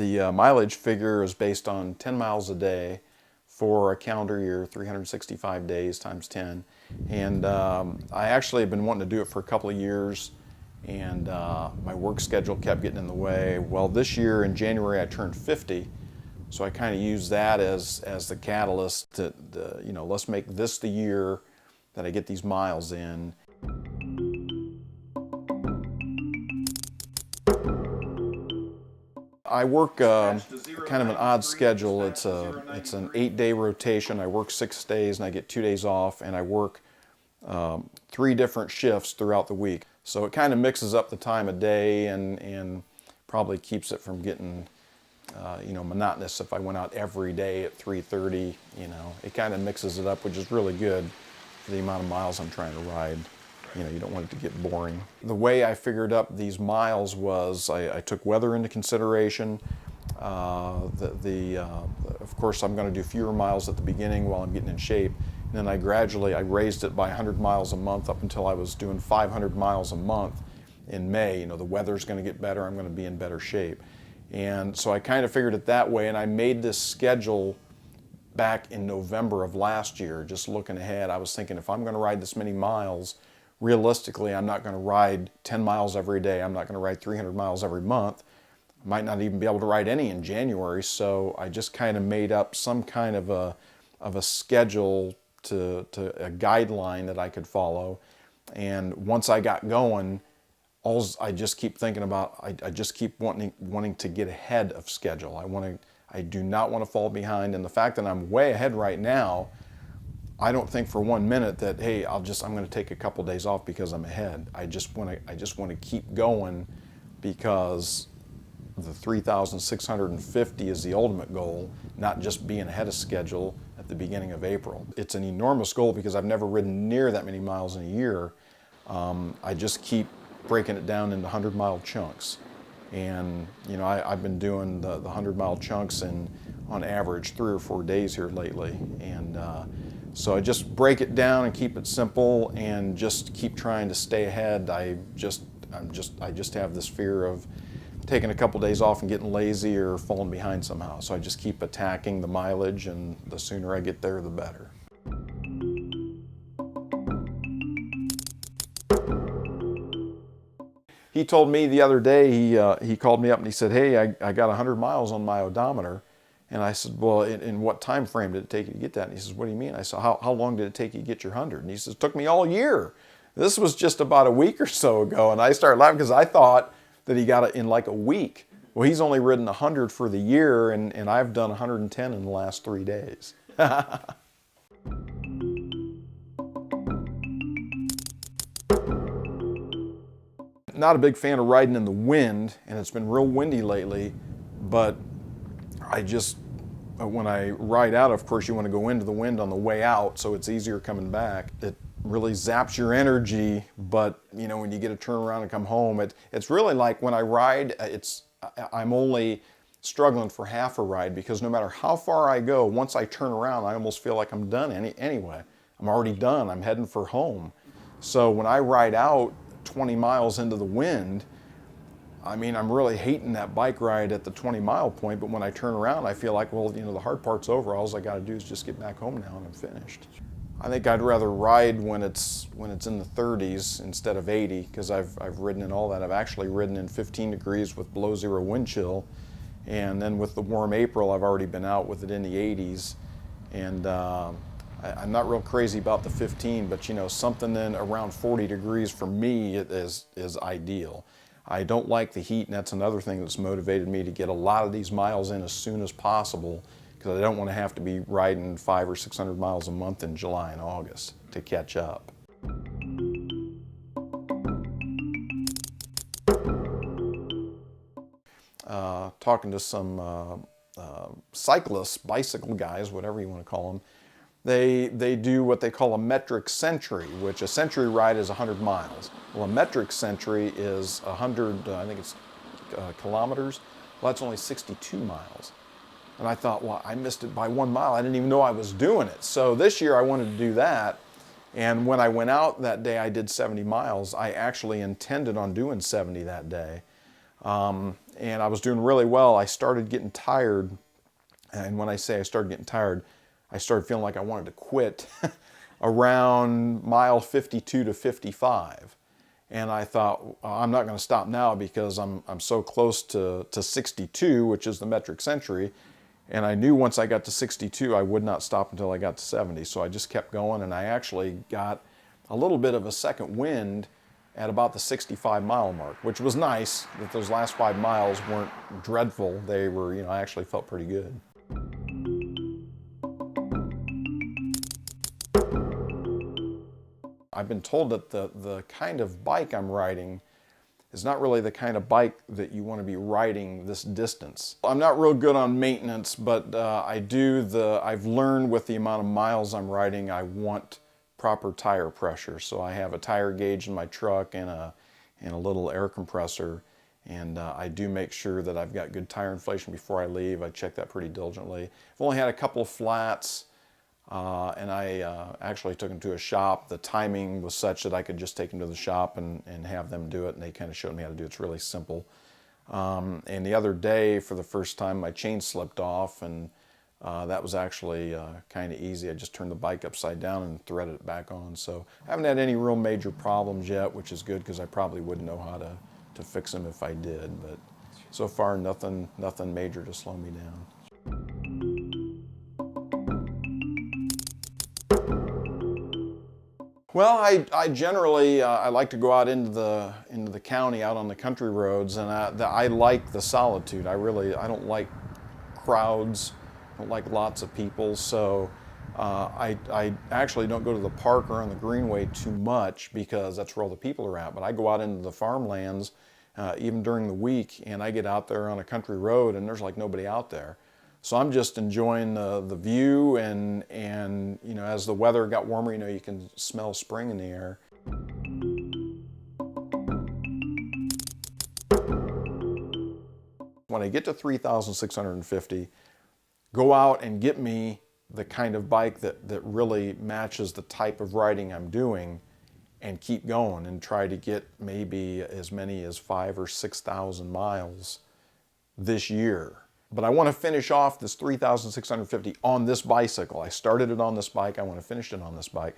The mileage figure is based on 10 miles a day for a calendar year, 365 days times 10. And I actually have been wanting to do it for a couple of years, and my work schedule kept getting in the way. Well, this year in January I turned 50, so I kind of used that as the catalyst to, let's make this the year that I get these miles in. I work kind of an odd schedule. It's an 8-day rotation. I work 6 days and I get 2 days off, and I work 3 different shifts throughout the week. So it kind of mixes up the time of day and probably keeps it from getting monotonous. If I went out every day at 3:30, it kind of mixes it up, which is really good for the amount of miles I'm trying to ride. You don't want it to get boring. The way I figured up these miles was I took weather into consideration. Of course, I'm going to do fewer miles at the beginning while I'm getting in shape. And then I raised it by 100 miles a month up until I was doing 500 miles a month in May. The weather's going to get better. I'm going to be in better shape. And so I kind of figured it that way, and I made this schedule back in November of last year, just looking ahead. I was thinking, if I'm going to ride this many miles, realistically, I'm not going to ride 10 miles every day. I'm not going to ride 300 miles every month. I might not even be able to ride any in January, so I just kind of made up some kind of a schedule to a guideline that I could follow. And once I got going, I just keep thinking about, I just keep wanting to get ahead of schedule. I do not want to fall behind, and the fact that I'm way ahead right now, I don't think for 1 minute that, hey, I'm going to take a couple days off because I'm ahead. I just want to keep going, because the 3,650 is the ultimate goal, not just being ahead of schedule at the beginning of April. It's an enormous goal because I've never ridden near that many miles in a year. I just keep breaking it down into 100-mile chunks. And I've been doing the 100-mile chunks on average 3 or 4 days here lately. And so I just break it down and keep it simple and just keep trying to stay ahead. I just have this fear of taking a couple days off and getting lazy or falling behind somehow. So I just keep attacking the mileage, and the sooner I get there, the better. He told me the other day, he called me up and he said, hey, I got 100 miles on my odometer. And I said, well, in what time frame did it take you to get that? And he says, what do you mean? I said, how long did it take you to get your 100? And he says, it took me all year. This was just about a week or so ago. And I started laughing because I thought that he got it in like a week. Well, he's only ridden 100 for the year, and I've done 110 in the last 3 days. Not a big fan of riding in the wind, and it's been real windy lately, but when I ride out, of course, you want to go into the wind on the way out, so it's easier coming back. It really zaps your energy, but when you get to turn around and come home, it's really like when I ride, I'm only struggling for half a ride, because no matter how far I go, once I turn around, I almost feel like I'm done anyway. I'm already done. I'm heading for home. So when I ride out 20 miles into the wind, I'm really hating that bike ride at the 20-mile point, but when I turn around, I feel like, well, the hard part's over. All I got to do is just get back home now and I'm finished. I think I'd rather ride when it's in the 30s instead of 80, because I've ridden in all that. I've actually ridden in 15 degrees with below zero wind chill, and then with the warm April, I've already been out with it in the 80s. And I'm not real crazy about the 15, but something in around 40 degrees for me is ideal. I don't like the heat, and that's another thing that's motivated me to get a lot of these miles in as soon as possible, because I don't want to have to be riding 500 or 600 miles a month in July and August to catch up. Talking to some cyclists, bicycle guys, whatever you want to call them, they do what they call a metric century, which a century ride is 100 miles. Well, a metric century is 100, I think it's kilometers. Well, that's only 62 miles. And I thought, well, I missed it by 1 mile. I didn't even know I was doing it. So this year I wanted to do that. And when I went out that day, I did 70 miles. I actually intended on doing 70 that day. And I was doing really well. I started getting tired. And when I say I started getting tired, I started feeling like I wanted to quit around mile 52 to 55. And I thought, I'm not going to stop now because I'm so close to 62, which is the metric century. And I knew once I got to 62, I would not stop until I got to 70. So I just kept going, and I actually got a little bit of a second wind at about the 65 mile mark, which was nice that those last 5 miles weren't dreadful. They were, I actually felt pretty good. I've been told that the kind of bike I'm riding is not really the kind of bike that you want to be riding this distance. I'm not real good on maintenance, but I've learned with the amount of miles I'm riding, I want proper tire pressure. So I have a tire gauge in my truck and a little air compressor. And I do make sure that I've got good tire inflation before I leave. I check that pretty diligently. I've only had a couple of flats. And I actually took them to a shop. The timing was such that I could just take them to the shop and have them do it, and they kind of showed me how to do it. It's really simple. And the other day, for the first time, my chain slipped off, and that was actually kind of easy. I just turned the bike upside down and threaded it back on. So I haven't had any real major problems yet, which is good because I probably wouldn't know how to fix them if I did. But so far, nothing major to slow me down. Well, I generally I like to go out into the county, out on the country roads, and I like the solitude. I don't like crowds. I don't like lots of people. So I actually don't go to the park or on the greenway too much because that's where all the people are at. But I go out into the farmlands even during the week, and I get out there on a country road, and there's like nobody out there. So I'm just enjoying the view, and as the weather got warmer, you can smell spring in the air. When I get to 3,650, go out and get me the kind of bike that really matches the type of riding I'm doing, and keep going and try to get maybe as many as 5,000 or 6,000 miles this year. But I want to finish off this 3,650 on this bicycle. I started it on this bike. I want to finish it on this bike.